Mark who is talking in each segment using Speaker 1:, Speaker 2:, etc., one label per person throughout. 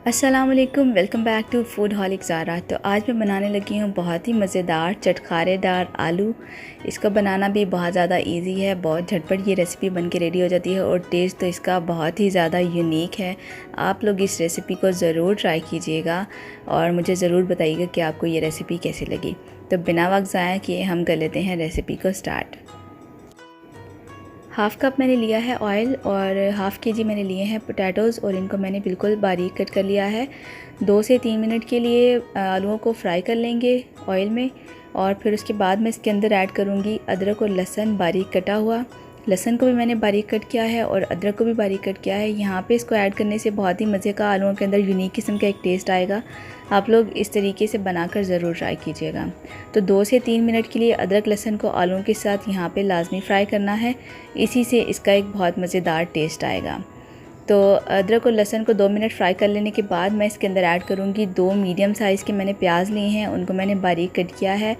Speaker 1: अस्सलाम वालेकुम, welcome back to foodholic Zara. तो आज मैं बनाने लगी हूँ बहुत ही मज़ेदार चटखारेदार आलू। इसको बनाना भी बहुत ज़्यादा इजी है, बहुत झटपट ये रेसिपी बन के रेडी हो जाती है और टेस्ट तो इसका बहुत ही ज़्यादा यूनिक है। आप लोग इस रेसिपी को ज़रूर ट्राई कीजिएगा और मुझे ज़रूर बताइएगा कि आपको ये रेसिपी कैसी लगी। तो बिना वक्त ज़ाया किए हम कर लेते हैं रेसिपी को स्टार्ट। हाफ़ कप मैंने लिया है ऑयल और हाफ़ केजी मैंने लिए हैं पोटैटोज़ और इनको मैंने बिल्कुल बारीक कट कर लिया है। 2 से 3 मिनट के लिए आलूओं को फ्राई कर लेंगे ऑयल में और फिर उसके बाद मैं इसके अंदर ऐड करूँगी अदरक और लहसुन बारीक कटा हुआ। लहसुन को भी मैंने बारीक कट किया है और अदरक को भी बारीक कट किया है। यहाँ पे इसको ऐड करने से बहुत ही मज़े का आलूओं के अंदर यूनिक किस्म का एक टेस्ट आएगा। आप लोग इस तरीके से बनाकर ज़रूर ट्राई कीजिएगा। तो 2 से 3 मिनट के लिए अदरक लहसुन को आलूओं के साथ यहाँ पे लाजमी फ्राई करना है, इसी से इसका एक बहुत मज़ेदार टेस्ट आएगा। तो अदरक और लहसुन को 2 मिनट फ्राई कर लेने के बाद मैं इसके अंदर ऐड करूँगी 2 मीडियम साइज़ के मैंने प्याज लिए हैं, उनको मैंने बारीक कट किया है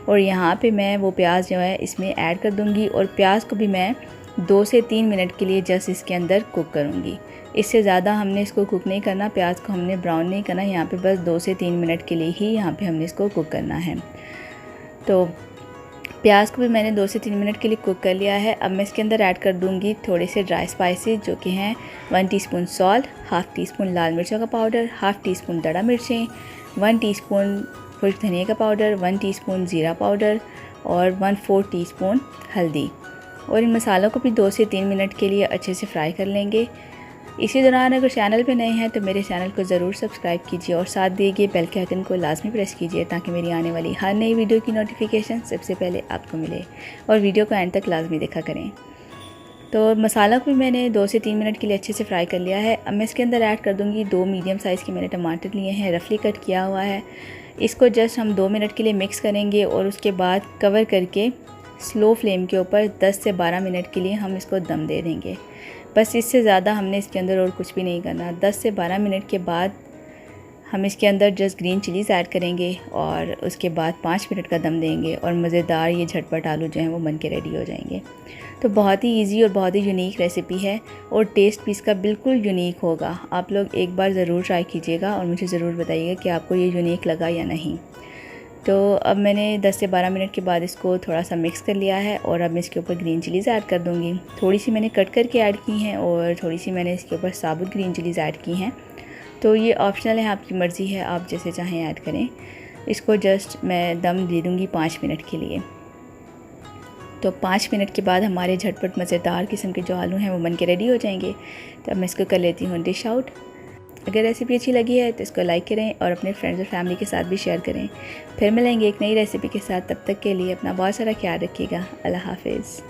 Speaker 1: और यहाँ पे मैं वो प्याज जो है इसमें ऐड कर दूँगी और प्याज को भी मैं 2 से 3 मिनट के लिए जस्ट इसके अंदर कुक करूँगी। इससे ज़्यादा हमने इसको कुक नहीं करना, प्याज को हमने ब्राउन नहीं करना, यहाँ पे बस 2 से 3 मिनट के लिए ही यहाँ पे हमने इसको कुक करना है। तो प्याज को भी मैंने 2 से 3 मिनट के लिए कुक कर लिया है। अब मैं इसके अंदर ऐड कर दूंगी थोड़े से ड्राई स्पाइसेस जो कि हैं 1 teaspoon salt, half teaspoon लाल मिर्चों का पाउडर, हाफ़ टी स्पून दड़ा मिर्चें, 1 टीस्पून खुश्क धनिया का पाउडर, 1 टीस्पून ज़ीरा पाउडर और 1/4 टीस्पून हल्दी। और इन मसालों को भी 2 से 3 मिनट के लिए अच्छे से फ्राई कर लेंगे। इसी दौरान अगर चैनल पे नए हैं तो मेरे चैनल को ज़रूर सब्सक्राइब कीजिए और साथ दिए गए बेल के आइकन को लाजमी प्रेस कीजिए ताकि मेरी आने वाली हर नई वीडियो की नोटिफिकेशन सबसे पहले आपको मिले और वीडियो को एंड तक लाजमी देखा करें। तो मसाला को भी मैंने 2 से 3 मिनट के लिए अच्छे से फ्राई कर लिया है। अब मैं इसके अंदर ऐड कर दूँगी 2 मीडियम साइज़ के मैंने टमाटर लिए हैं, रफली कट किया हुआ है। इसको जस्ट हम 2 मिनट के लिए मिक्स करेंगे और उसके बाद कवर करके स्लो फ्लेम के ऊपर 10 से 12 मिनट के लिए हम इसको दम दे देंगे। बस इससे ज़्यादा हमने इसके अंदर और कुछ भी नहीं करना। 10 से 12 मिनट के बाद हम इसके अंदर जस्ट ग्रीन चिलीज़ ऐड करेंगे और उसके बाद 5 मिनट का दम देंगे और मज़ेदार ये झटपट आलू जो हैं वो बन के रेडी हो जाएंगे। तो बहुत ही इजी और बहुत ही यूनिक रेसिपी है और टेस्ट भी इसका बिल्कुल यूनिक होगा। आप लोग एक बार ज़रूर ट्राई कीजिएगा और मुझे ज़रूर बताइएगा कि आपको ये यूनिक लगा या नहीं। तो अब मैंने 10 से 12 मिनट के बाद इसको थोड़ा सा मिक्स कर लिया है और अब मैं इसके ऊपर ग्रीन चिलीज़ ऐड कर दूँगी। थोड़ी सी मैंने कट करके ऐड की हैं और थोड़ी सी मैंने इसके ऊपर साबुत ग्रीन चिलीज़ ऐड की हैं। तो ये ऑप्शनल है, आपकी मर्ज़ी है, आप जैसे चाहें ऐड करें। इसको जस्ट मैं दम दे दूँगी 5 मिनट के लिए। तो 5 मिनट के बाद हमारे झटपट मज़ेदार किस्म के जो आलू हैं वो बन के रेडी हो जाएंगे। तो अब मैं इसको कर लेती हूँ डिश आउट। अगर रेसिपी अच्छी लगी है तो इसको लाइक करें और अपने फ्रेंड्स और फैमिली के साथ भी शेयर करें। फिर मिलेंगे एक नई रेसिपी के साथ, तब तक के लिए अपना बहुत सारा ख्याल रखिएगा। अल्लाह हाफ़िज़।